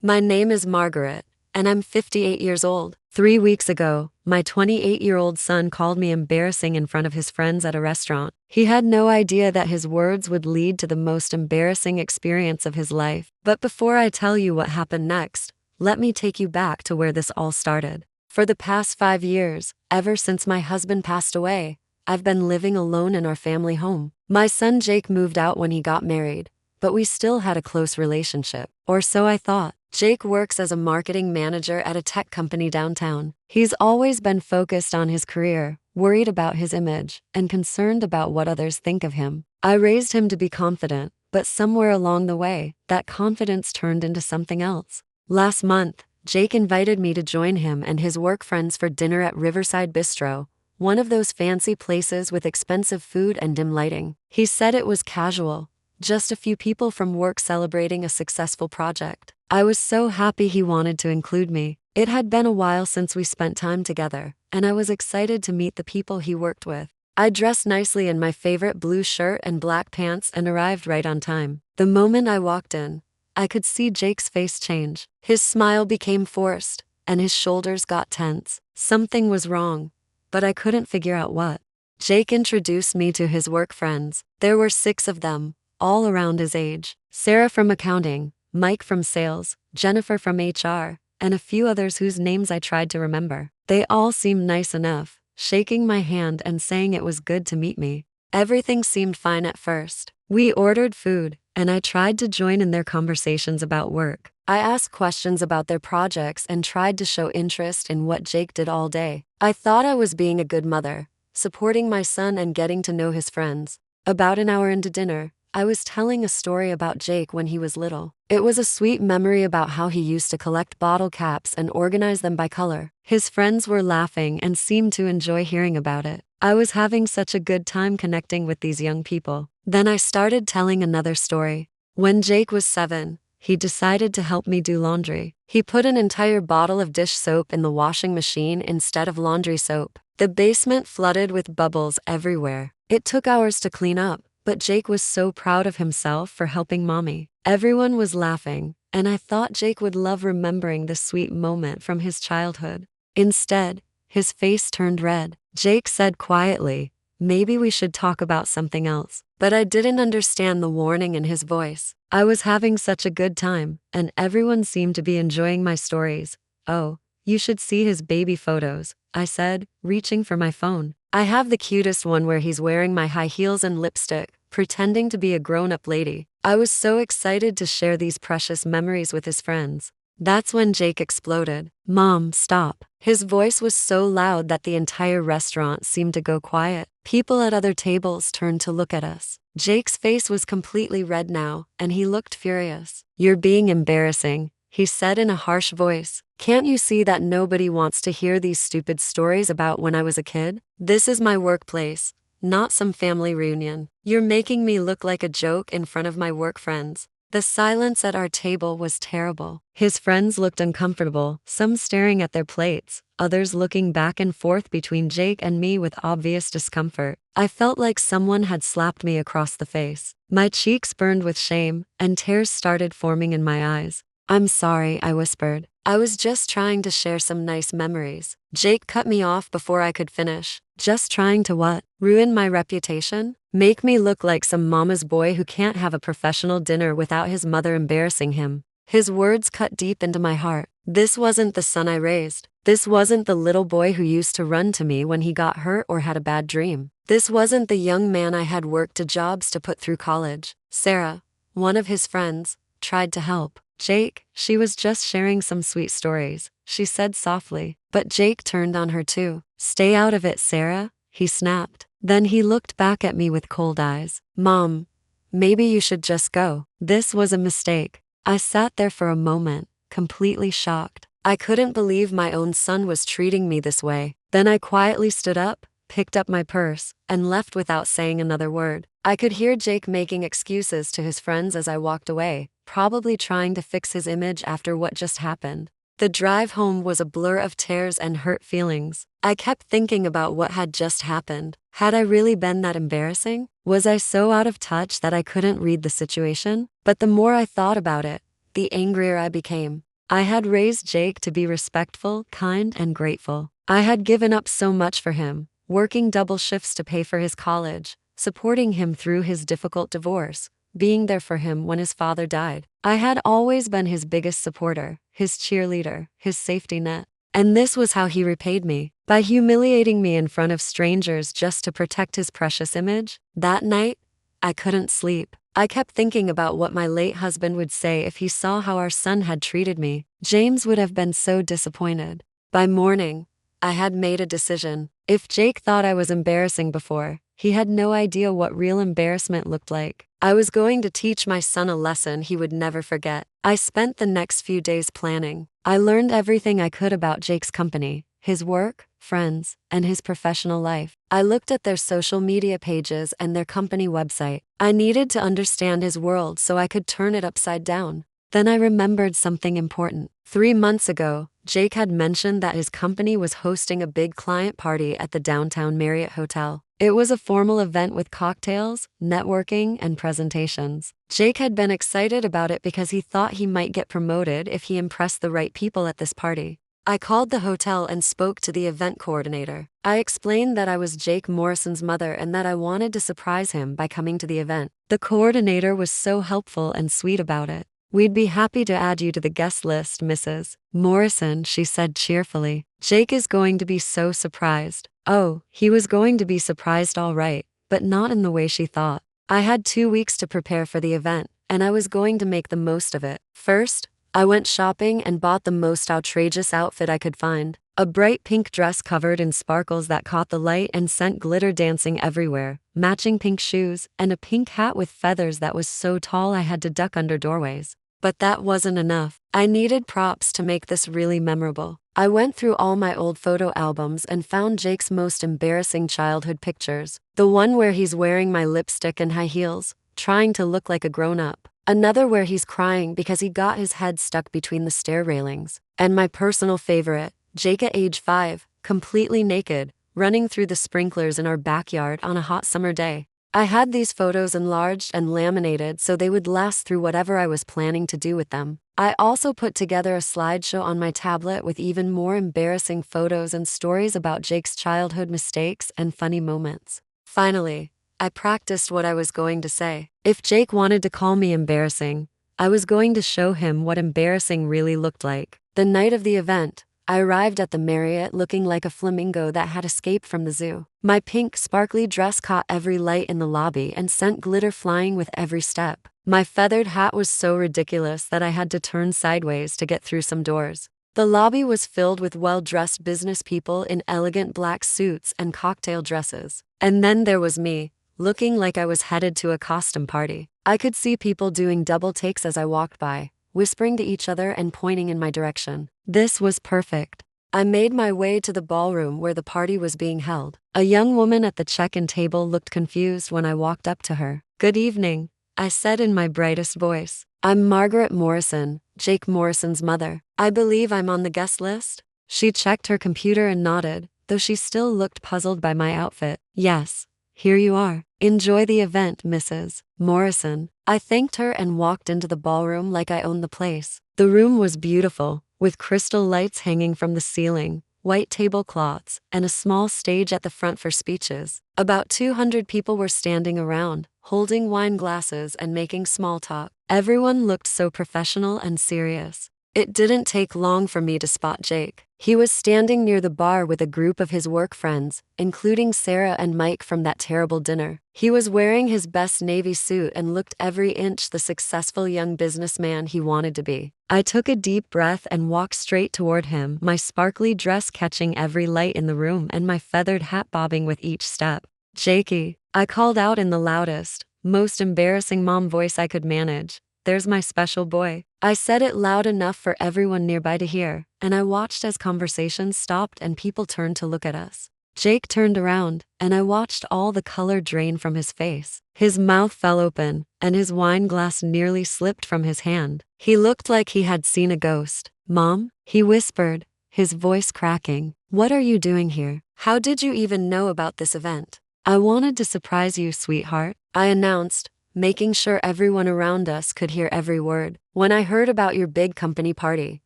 My name is Margaret, and I'm 58 years old. 3 weeks ago, my 28-year-old son called me embarrassing in front of his friends at a restaurant. He had no idea that his words would lead to the most embarrassing experience of his life. But before I tell you what happened next, let me take you back to where this all started. For the past 5 years, ever since my husband passed away, I've been living alone in our family home. My son Jake moved out when he got married, but we still had a close relationship. Or so I thought. Jake works as a marketing manager at a tech company downtown. He's always been focused on his career, worried about his image, and concerned about what others think of him. I raised him to be confident, but somewhere along the way, that confidence turned into something else. Last month, Jake invited me to join him and his work friends for dinner at Riverside Bistro, one of those fancy places with expensive food and dim lighting. He said it was casual, just a few people from work celebrating a successful project. I was so happy he wanted to include me. It had been a while since we spent time together, and I was excited to meet the people he worked with. I dressed nicely in my favorite blue shirt and black pants and arrived right on time. The moment I walked in, I could see Jake's face change. His smile became forced, and his shoulders got tense. Something was wrong, but I couldn't figure out what. Jake introduced me to his work friends. There were 6 of them, all around his age. Sarah from accounting, Mike from sales, Jennifer from HR, and a few others whose names I tried to remember. They all seemed nice enough, shaking my hand and saying it was good to meet me. Everything seemed fine at first. We ordered food, and I tried to join in their conversations about work. I asked questions about their projects and tried to show interest in what Jake did all day. I thought I was being a good mother, supporting my son and getting to know his friends. About an hour into dinner, I was telling a story about Jake when he was little. It was a sweet memory about how he used to collect bottle caps and organize them by color. His friends were laughing and seemed to enjoy hearing about it. I was having such a good time connecting with these young people. Then I started telling another story. When Jake was 7, he decided to help me do laundry. He put an entire bottle of dish soap in the washing machine instead of laundry soap. The basement flooded with bubbles everywhere. It took hours to clean up, but Jake was so proud of himself for helping Mommy. Everyone was laughing, and I thought Jake would love remembering this sweet moment from his childhood. Instead, his face turned red. Jake said quietly, "Maybe we should talk about something else." But I didn't understand the warning in his voice. I was having such a good time, and everyone seemed to be enjoying my stories. "Oh, you should see his baby photos," I said, reaching for my phone. I have the cutest one where he's wearing my high heels and lipstick, pretending to be a grown-up lady. I was so excited to share these precious memories with his friends. That's when Jake exploded. "Mom, stop." His voice was so loud that the entire restaurant seemed to go quiet. People at other tables turned to look at us. Jake's face was completely red now, and he looked furious. "You're being embarrassing," he said in a harsh voice. "Can't you see that nobody wants to hear these stupid stories about when I was a kid? This is my workplace, not some family reunion. You're making me look like a joke in front of my work friends." The silence at our table was terrible. His friends looked uncomfortable, some staring at their plates, others looking back and forth between Jake and me with obvious discomfort. I felt like someone had slapped me across the face. My cheeks burned with shame, and tears started forming in my eyes. "I'm sorry," I whispered. "I was just trying to share some nice memories." Jake cut me off before I could finish. "Just trying to what? Ruin my reputation? Make me look like some mama's boy who can't have a professional dinner without his mother embarrassing him?" His words cut deep into my heart. This wasn't the son I raised. This wasn't the little boy who used to run to me when he got hurt or had a bad dream. This wasn't the young man I had worked 2 jobs to put through college. Sarah, one of his friends, tried to help. "Jake, she was just sharing some sweet stories," she said softly. But Jake turned on her too. "Stay out of it, Sarah," he snapped. Then he looked back at me with cold eyes. "Mom, maybe you should just go." This was a mistake. I sat there for a moment, completely shocked. I couldn't believe my own son was treating me this way. Then I quietly stood up, picked up my purse, and left without saying another word. I could hear Jake making excuses to his friends as I walked away, probably trying to fix his image after what just happened. The drive home was a blur of tears and hurt feelings. I kept thinking about what had just happened. Had I really been that embarrassing? Was I so out of touch that I couldn't read the situation? But the more I thought about it, the angrier I became. I had raised Jake to be respectful, kind, and grateful. I had given up so much for him, working double shifts to pay for his college, supporting him through his difficult divorce, being there for him when his father died. I had always been his biggest supporter, his cheerleader, his safety net. And this was how he repaid me, by humiliating me in front of strangers just to protect his precious image. That night, I couldn't sleep. I kept thinking about what my late husband would say if he saw how our son had treated me. James would have been so disappointed. By morning, I had made a decision. If Jake thought I was embarrassing before, he had no idea what real embarrassment looked like. I was going to teach my son a lesson he would never forget. I spent the next few days planning. I learned everything I could about Jake's company, his work, friends, and his professional life. I looked at their social media pages and their company website. I needed to understand his world so I could turn it upside down. Then I remembered something important. 3 months ago, Jake had mentioned that his company was hosting a big client party at the downtown Marriott Hotel. It was a formal event with cocktails, networking, and presentations. Jake had been excited about it because he thought he might get promoted if he impressed the right people at this party. I called the hotel and spoke to the event coordinator. I explained that I was Jake Morrison's mother and that I wanted to surprise him by coming to the event. The coordinator was so helpful and sweet about it. "We'd be happy to add you to the guest list, Mrs. Morrison," she said cheerfully. "Jake is going to be so surprised." Oh, he was going to be surprised all right, but not in the way she thought. I had 2 weeks to prepare for the event, and I was going to make the most of it. First, I went shopping and bought the most outrageous outfit I could find. A bright pink dress covered in sparkles that caught the light and sent glitter dancing everywhere, matching pink shoes, and a pink hat with feathers that was so tall I had to duck under doorways. But that wasn't enough. I needed props to make this really memorable. I went through all my old photo albums and found Jake's most embarrassing childhood pictures. The one where he's wearing my lipstick and high heels, trying to look like a grown-up. Another where he's crying because he got his head stuck between the stair railings. And my personal favorite, Jake at age 5, completely naked, running through the sprinklers in our backyard on a hot summer day. I had these photos enlarged and laminated so they would last through whatever I was planning to do with them. I also put together a slideshow on my tablet with even more embarrassing photos and stories about Jake's childhood mistakes and funny moments. Finally, I practiced what I was going to say. If Jake wanted to call me embarrassing, I was going to show him what embarrassing really looked like. The night of the event, I arrived at the Marriott looking like a flamingo that had escaped from the zoo. My pink, sparkly dress caught every light in the lobby and sent glitter flying with every step. My feathered hat was so ridiculous that I had to turn sideways to get through some doors. The lobby was filled with well-dressed business people in elegant black suits and cocktail dresses. And then there was me, looking like I was headed to a costume party. I could see people doing double takes as I walked by, whispering to each other and pointing in my direction. This was perfect. I made my way to the ballroom where the party was being held. A young woman at the check-in table looked confused when I walked up to her. "Good evening," I said in my brightest voice. "I'm Margaret Morrison, Jake Morrison's mother. I believe I'm on the guest list." She checked her computer and nodded, though she still looked puzzled by my outfit. "Yes, here you are. Enjoy the event, Mrs. Morrison." I thanked her and walked into the ballroom like I owned the place. The room was beautiful, with crystal lights hanging from the ceiling, white tablecloths, and a small stage at the front for speeches. About 200 people were standing around, holding wine glasses and making small talk. Everyone looked so professional and serious. It didn't take long for me to spot Jake. He was standing near the bar with a group of his work friends, including Sarah and Mike from that terrible dinner. He was wearing his best navy suit and looked every inch the successful young businessman he wanted to be. I took a deep breath and walked straight toward him, my sparkly dress catching every light in the room and my feathered hat bobbing with each step. "Jakey," I called out in the loudest, most embarrassing mom voice I could manage. "There's my special boy." I said it loud enough for everyone nearby to hear, and I watched as conversations stopped and people turned to look at us. Jake turned around, and I watched all the color drain from his face. His mouth fell open, and his wine glass nearly slipped from his hand. He looked like he had seen a ghost. "Mom?" he whispered, his voice cracking. "What are you doing here? How did you even know about this event?" "I wanted to surprise you, sweetheart," I announced, making sure everyone around us could hear every word. "When I heard about your big company party,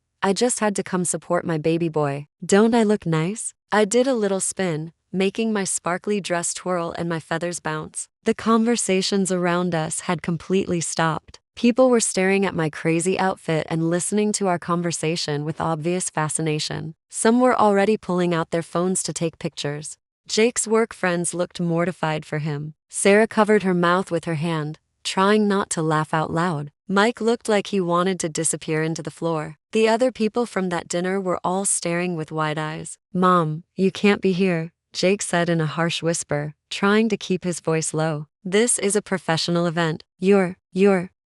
I just had to come support my baby boy. Don't I look nice? I did a little spin, making my sparkly dress twirl and my feathers bounce. The conversations around us had completely stopped. People were staring at my crazy outfit and listening to our conversation with obvious fascination. Some were already pulling out their phones to take pictures. Jake's work friends looked mortified for him. Sarah covered her mouth with her hand, trying not to laugh out loud. Mike looked like he wanted to disappear into the floor. The other people from that dinner were all staring with wide eyes. "Mom, you can't be here," Jake said in a harsh whisper, trying to keep his voice low. "This is a professional event. You're.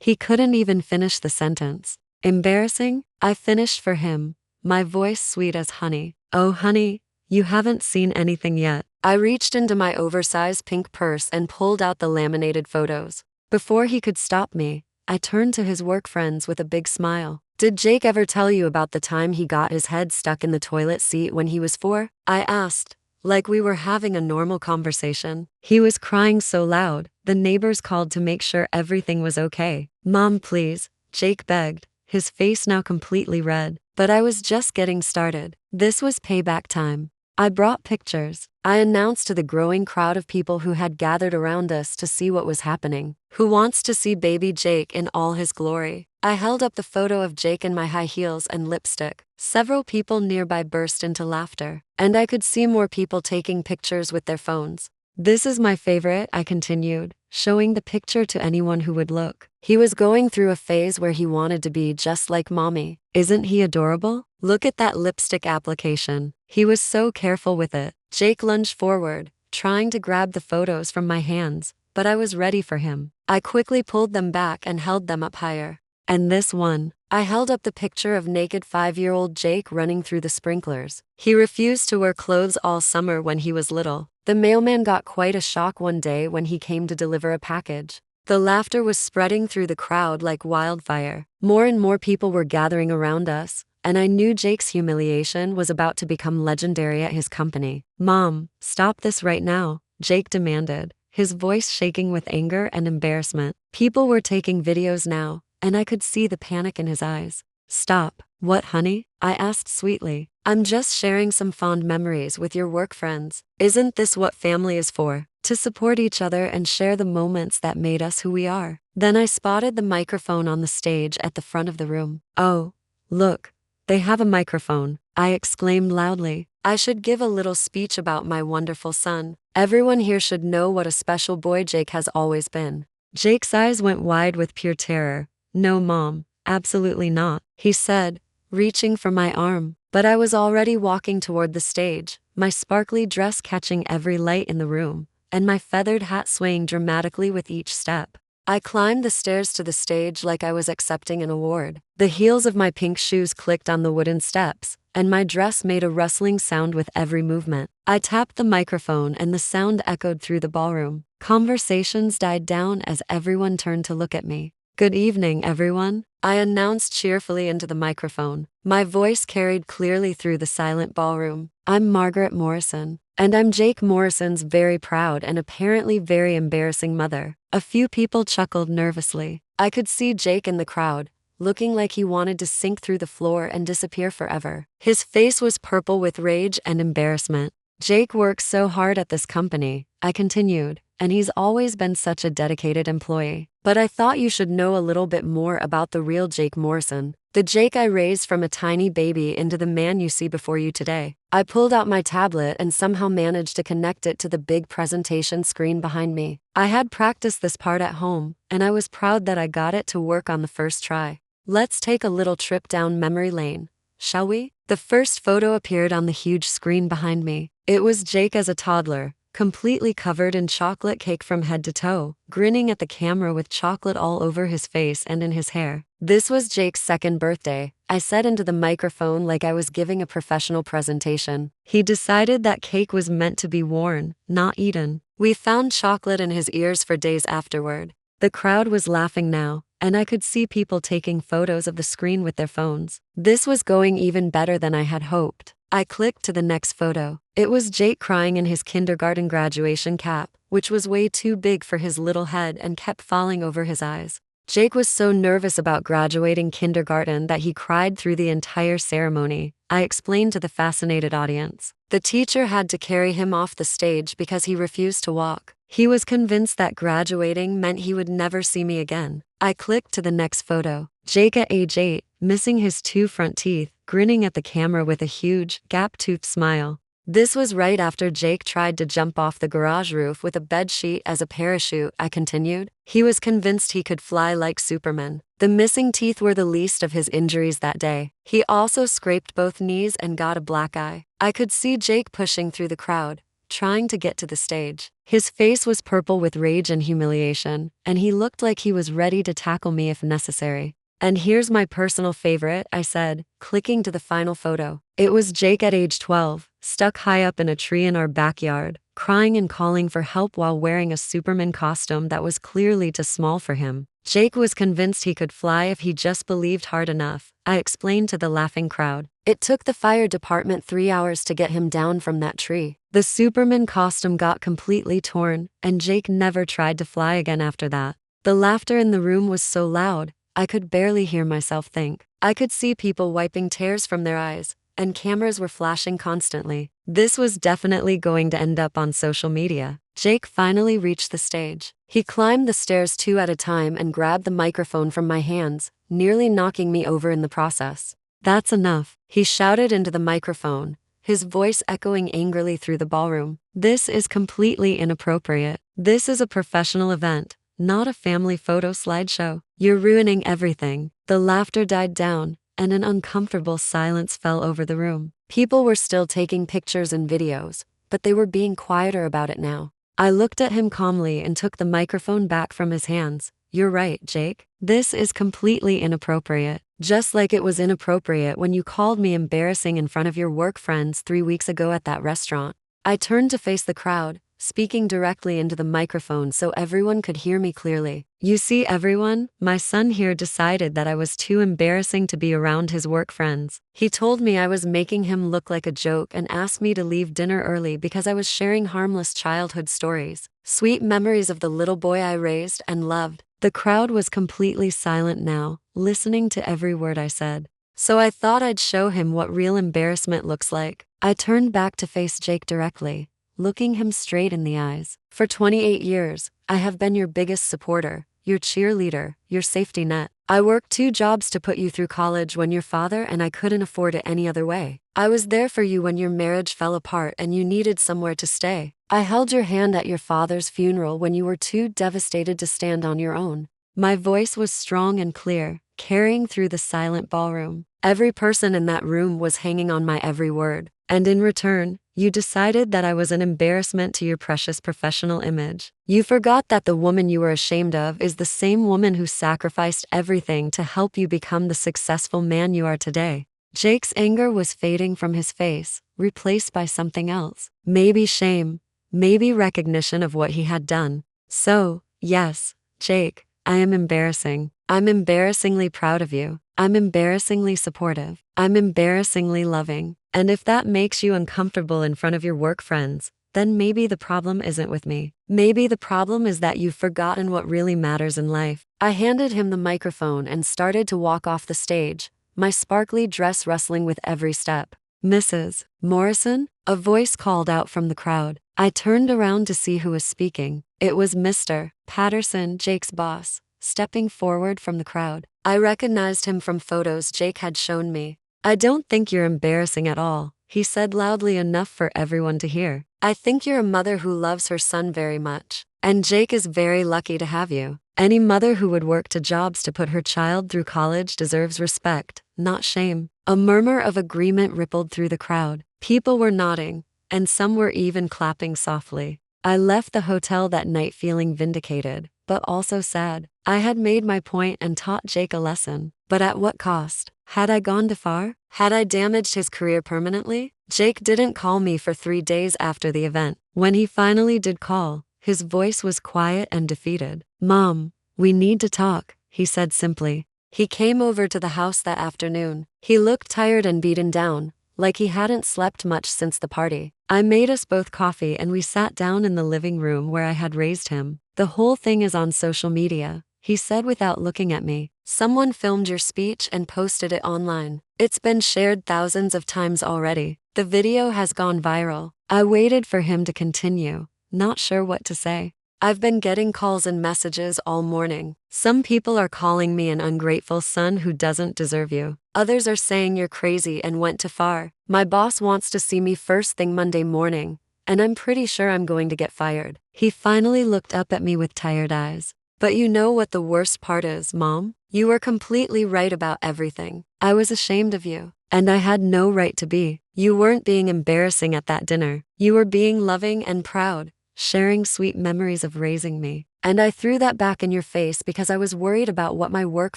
He couldn't even finish the sentence. Embarrassing? I finished for him, my voice sweet as honey. "Oh, honey, you haven't seen anything yet." I reached into my oversized pink purse and pulled out the laminated photos. Before he could stop me, I turned to his work friends with a big smile. "Did Jake ever tell you about the time he got his head stuck in the toilet seat when he was 4? I asked, like we were having a normal conversation. "He was crying so loud, the neighbors called to make sure everything was okay." "Mom, please," Jake begged, his face now completely red. But I was just getting started. This was payback time. I brought pictures. I announced to the growing crowd of people who had gathered around us to see what was happening. "Who wants to see baby Jake in all his glory?" I held up the photo of Jake in my high heels and lipstick. Several people nearby burst into laughter, and I could see more people taking pictures with their phones. "This is my favorite," I continued, showing the picture to anyone who would look. "He was going through a phase where he wanted to be just like mommy. Isn't he adorable? Look at that lipstick application. He was so careful with it." Jake lunged forward, trying to grab the photos from my hands, but I was ready for him. I quickly pulled them back and held them up higher. "And this one." I held up the picture of naked 5-year-old Jake running through the sprinklers. He refused to wear clothes all summer when he was little. The mailman got quite a shock one day when he came to deliver a package. The laughter was spreading through the crowd like wildfire. More and more people were gathering around us, and I knew Jake's humiliation was about to become legendary at his company. "Mom, stop this right now," Jake demanded, his voice shaking with anger and embarrassment. People were taking videos now, and I could see the panic in his eyes. "Stop. What, honey?" I asked sweetly. "I'm just sharing some fond memories with your work friends. Isn't this what family is for? To support each other and share the moments that made us who we are." Then I spotted the microphone on the stage at the front of the room. "Oh, look, they have a microphone," I exclaimed loudly. "I should give a little speech about my wonderful son. Everyone here should know what a special boy Jake has always been." Jake's eyes went wide with pure terror. "No, Mom, absolutely not," he said, reaching for my arm. But I was already walking toward the stage, my sparkly dress catching every light in the room, and my feathered hat swaying dramatically with each step. I climbed the stairs to the stage like I was accepting an award. The heels of my pink shoes clicked on the wooden steps, and my dress made a rustling sound with every movement. I tapped the microphone and the sound echoed through the ballroom. Conversations died down as everyone turned to look at me. "Good evening, everyone," I announced cheerfully into the microphone. My voice carried clearly through the silent ballroom. "I'm Margaret Morrison, and I'm Jake Morrison's very proud and apparently very embarrassing mother." A few people chuckled nervously. I could see Jake in the crowd, looking like he wanted to sink through the floor and disappear forever. His face was purple with rage and embarrassment. "Jake works so hard at this company," I continued, "and he's always been such a dedicated employee. But I thought you should know a little bit more about the real Jake Morrison, the Jake I raised from a tiny baby into the man you see before you today." I pulled out my tablet and somehow managed to connect it to the big presentation screen behind me. I had practiced this part at home, and I was proud that I got it to work on the first try. "Let's take a little trip down memory lane, shall we?" The first photo appeared on the huge screen behind me. It was Jake as a toddler, completely covered in chocolate cake from head to toe, grinning at the camera with chocolate all over his face and in his hair. "This was Jake's second birthday," I said into the microphone like I was giving a professional presentation. "He decided that cake was meant to be worn, not eaten." We found chocolate in his ears for days afterward. The crowd was laughing now, and I could see people taking photos of the screen with their phones. This was going even better than I had hoped. I clicked to the next photo. It was Jake crying in his kindergarten graduation cap, which was way too big for his little head and kept falling over his eyes. Jake was so nervous about graduating kindergarten that he cried through the entire ceremony, I explained to the fascinated audience. The teacher had to carry him off the stage because he refused to walk. He was convinced that graduating meant he would never see me again. I clicked to the next photo. Jake at age 8, missing his 2 front teeth, grinning at the camera with a huge, gap-toothed smile. This was right after Jake tried to jump off the garage roof with a bedsheet as a parachute, I continued. He was convinced he could fly like Superman. The missing teeth were the least of his injuries that day. He also scraped both knees and got a black eye. I could see Jake pushing through the crowd, trying to get to the stage. His face was purple with rage and humiliation, and he looked like he was ready to tackle me if necessary. And here's my personal favorite, I said, clicking to the final photo. It was Jake at age 12, stuck high up in a tree in our backyard, crying and calling for help while wearing a Superman costume that was clearly too small for him. Jake was convinced he could fly if he just believed hard enough, I explained to the laughing crowd. It took the fire department 3 hours to get him down from that tree. The Superman costume got completely torn, and Jake never tried to fly again after that. The laughter in the room was so loud, I could barely hear myself think. I could see people wiping tears from their eyes, and cameras were flashing constantly. This was definitely going to end up on social media. Jake finally reached the stage. He climbed the stairs 2 at a time and grabbed the microphone from my hands, nearly knocking me over in the process. "That's enough," he shouted into the microphone, his voice echoing angrily through the ballroom. "This is completely inappropriate. This is a professional event, not a family photo slideshow. You're ruining everything." The laughter died down, and an uncomfortable silence fell over the room. People were still taking pictures and videos, but they were being quieter about it now. I looked at him calmly and took the microphone back from his hands. "You're right, Jake. This is completely inappropriate. Just like it was inappropriate when you called me embarrassing in front of your work friends 3 weeks ago at that restaurant." I turned to face the crowd, speaking directly into the microphone so everyone could hear me clearly. "You see, everyone, my son here decided that I was too embarrassing to be around his work friends. He told me I was making him look like a joke and asked me to leave dinner early because I was sharing harmless childhood stories, sweet memories of the little boy I raised and loved." The crowd was completely silent now, listening to every word I said. So I thought I'd show him what real embarrassment looks like. I turned back to face Jake directly, looking him straight in the eyes. "For 28 years, I have been your biggest supporter, your cheerleader, your safety net. I worked 2 jobs to put you through college when your father and I couldn't afford it any other way. I was there for you when your marriage fell apart and you needed somewhere to stay. I held your hand at your father's funeral when you were too devastated to stand on your own." My voice was strong and clear, carrying through the silent ballroom. Every person in that room was hanging on my every word. "And in return, you decided that I was an embarrassment to your precious professional image. You forgot that the woman you were ashamed of is the same woman who sacrificed everything to help you become the successful man you are today." Jake's anger was fading from his face, replaced by something else. Maybe shame, maybe recognition of what he had done. "So, yes, Jake, I am embarrassing. I'm embarrassingly proud of you. I'm embarrassingly supportive. I'm embarrassingly loving. And if that makes you uncomfortable in front of your work friends, then maybe the problem isn't with me. Maybe the problem is that you've forgotten what really matters in life." I handed him the microphone and started to walk off the stage, my sparkly dress rustling with every step. "Mrs. Morrison?" a voice called out from the crowd. I turned around to see who was speaking. It was Mr. Patterson, Jake's boss, stepping forward from the crowd. I recognized him from photos Jake had shown me. "I don't think you're embarrassing at all," he said loudly enough for everyone to hear. "I think you're a mother who loves her son very much. And Jake is very lucky to have you. Any mother who would work 2 jobs to put her child through college deserves respect, not shame." A murmur of agreement rippled through the crowd. People were nodding, and some were even clapping softly. I left the hotel that night feeling vindicated, but also sad. I had made my point and taught Jake a lesson, but at what cost? Had I gone too far? Had I damaged his career permanently? Jake didn't call me for 3 days after the event. When he finally did call, his voice was quiet and defeated. "Mom, we need to talk," he said simply. He came over to the house that afternoon. He looked tired and beaten down, like he hadn't slept much since the party. I made us both coffee and we sat down in the living room where I had raised him. "The whole thing is on social media. he said without looking at me. Someone filmed your speech and posted it online. It's been shared thousands of times already. The video has gone viral. I waited for him to continue, not sure what to say. I've been getting calls and messages all morning. Some people are calling me an ungrateful son who doesn't deserve you. Others are saying you're crazy and went too far. My boss wants to see me first thing Monday morning, and I'm pretty sure I'm going to get fired. He finally looked up at me with tired eyes. But you know what the worst part is, Mom? You were completely right about everything. I was ashamed of you, and I had no right to be. You weren't being embarrassing at that dinner. You were being loving and proud, sharing sweet memories of raising me. And I threw that back in your face because I was worried about what my work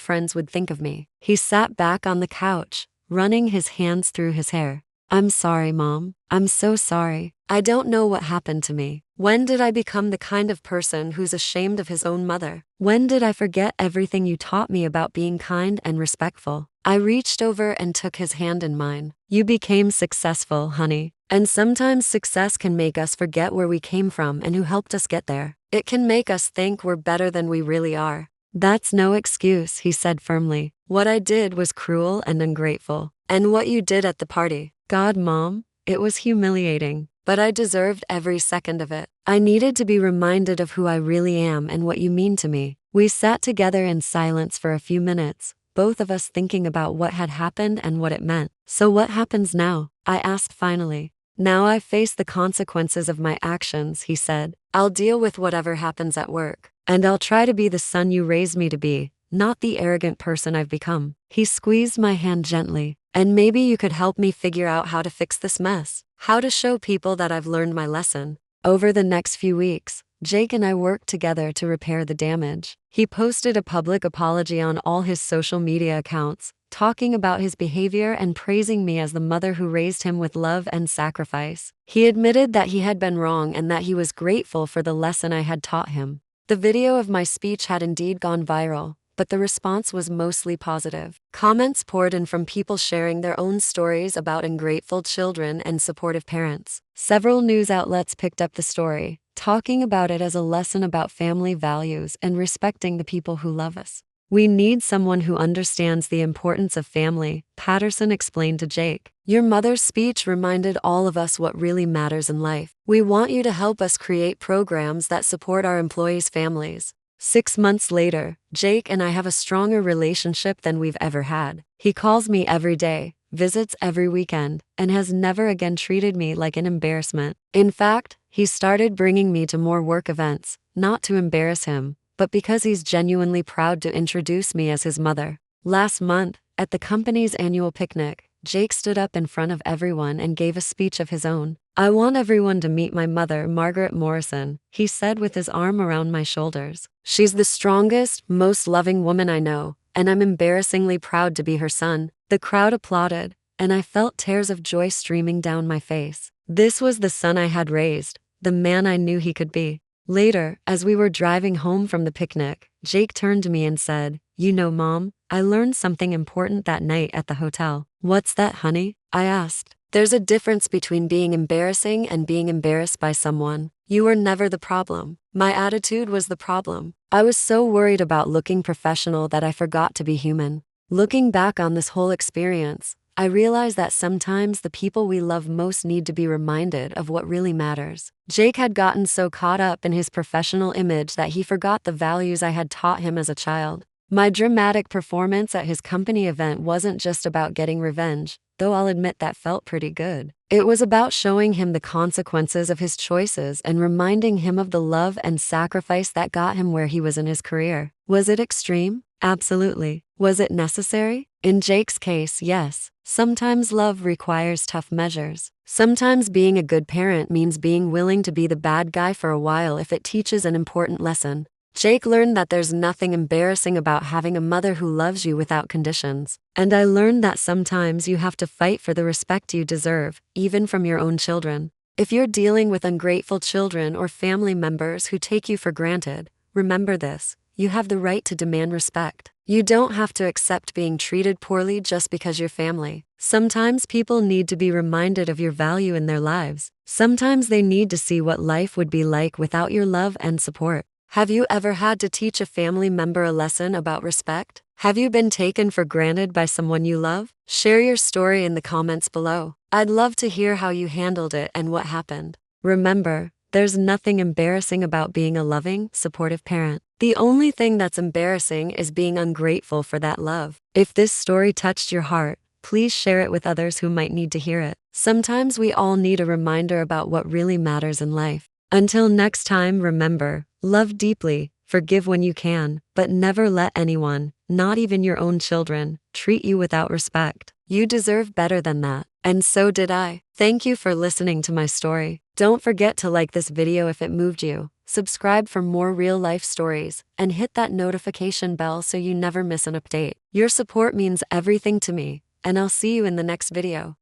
friends would think of me. He sat back on the couch, running his hands through his hair. I'm sorry, Mom. I'm so sorry. I don't know what happened to me. When did I become the kind of person who's ashamed of his own mother? When did I forget everything you taught me about being kind and respectful? I reached over and took his hand in mine. You became successful, honey. And sometimes success can make us forget where we came from and who helped us get there. It can make us think we're better than we really are. That's no excuse, he said firmly. What I did was cruel and ungrateful. And what you did at the party, God, Mom, it was humiliating. But I deserved every second of it. I needed to be reminded of who I really am and what you mean to me. We sat together in silence for a few minutes, both of us thinking about what had happened and what it meant. So what happens now? I asked finally. Now I face the consequences of my actions, he said. I'll deal with whatever happens at work. And I'll try to be the son you raised me to be, not the arrogant person I've become. He squeezed my hand gently. And maybe you could help me figure out how to fix this mess. How to show people that I've learned my lesson. Over the next few weeks, Jake and I worked together to repair the damage. He posted a public apology on all his social media accounts, talking about his behavior and praising me as the mother who raised him with love and sacrifice. He admitted that he had been wrong and that he was grateful for the lesson I had taught him. The video of my speech had indeed gone viral, but the response was mostly positive. Comments poured in from people sharing their own stories about ungrateful children and supportive parents. Several news outlets picked up the story, talking about it as a lesson about family values and respecting the people who love us. We need someone who understands the importance of family, Patterson explained to Jake. Your mother's speech reminded all of us what really matters in life. We want you to help us create programs that support our employees' families. 6 months later, Jake and I have a stronger relationship than we've ever had. He calls me every day, visits every weekend, and has never again treated me like an embarrassment. In fact, he started bringing me to more work events, not to embarrass him, but because he's genuinely proud to introduce me as his mother. Last month, at the company's annual picnic, Jake stood up in front of everyone and gave a speech of his own. I want everyone to meet my mother, Margaret Morrison, he said with his arm around my shoulders. She's the strongest, most loving woman I know, and I'm embarrassingly proud to be her son. The crowd applauded, and I felt tears of joy streaming down my face. This was the son I had raised, the man I knew he could be. Later, as we were driving home from the picnic, Jake turned to me and said, You know, Mom, I learned something important that night at the hotel. What's that, honey? I asked. There's a difference between being embarrassing and being embarrassed by someone. You were never the problem. My attitude was the problem. I was so worried about looking professional that I forgot to be human. Looking back on this whole experience, I realized that sometimes the people we love most need to be reminded of what really matters. Jake had gotten so caught up in his professional image that he forgot the values I had taught him as a child. My dramatic performance at his company event wasn't just about getting revenge, though I'll admit that felt pretty good. It was about showing him the consequences of his choices and reminding him of the love and sacrifice that got him where he was in his career. Was it extreme? Absolutely. Was it necessary? In Jake's case, yes. Sometimes love requires tough measures. Sometimes being a good parent means being willing to be the bad guy for a while if it teaches an important lesson. Jake learned that there's nothing embarrassing about having a mother who loves you without conditions. And I learned that sometimes you have to fight for the respect you deserve, even from your own children. If you're dealing with ungrateful children or family members who take you for granted, remember this: you have the right to demand respect. You don't have to accept being treated poorly just because you're family. Sometimes people need to be reminded of your value in their lives. Sometimes they need to see what life would be like without your love and support. Have you ever had to teach a family member a lesson about respect? Have you been taken for granted by someone you love? Share your story in the comments below. I'd love to hear how you handled it and what happened. Remember, there's nothing embarrassing about being a loving, supportive parent. The only thing that's embarrassing is being ungrateful for that love. If this story touched your heart, please share it with others who might need to hear it. Sometimes we all need a reminder about what really matters in life. Until next time, remember, love deeply, forgive when you can, but never let anyone, not even your own children, treat you without respect. You deserve better than that. And so did I. Thank you for listening to my story. Don't forget to like this video if it moved you, subscribe for more real-life stories, and hit that notification bell so you never miss an update. Your support means everything to me, and I'll see you in the next video.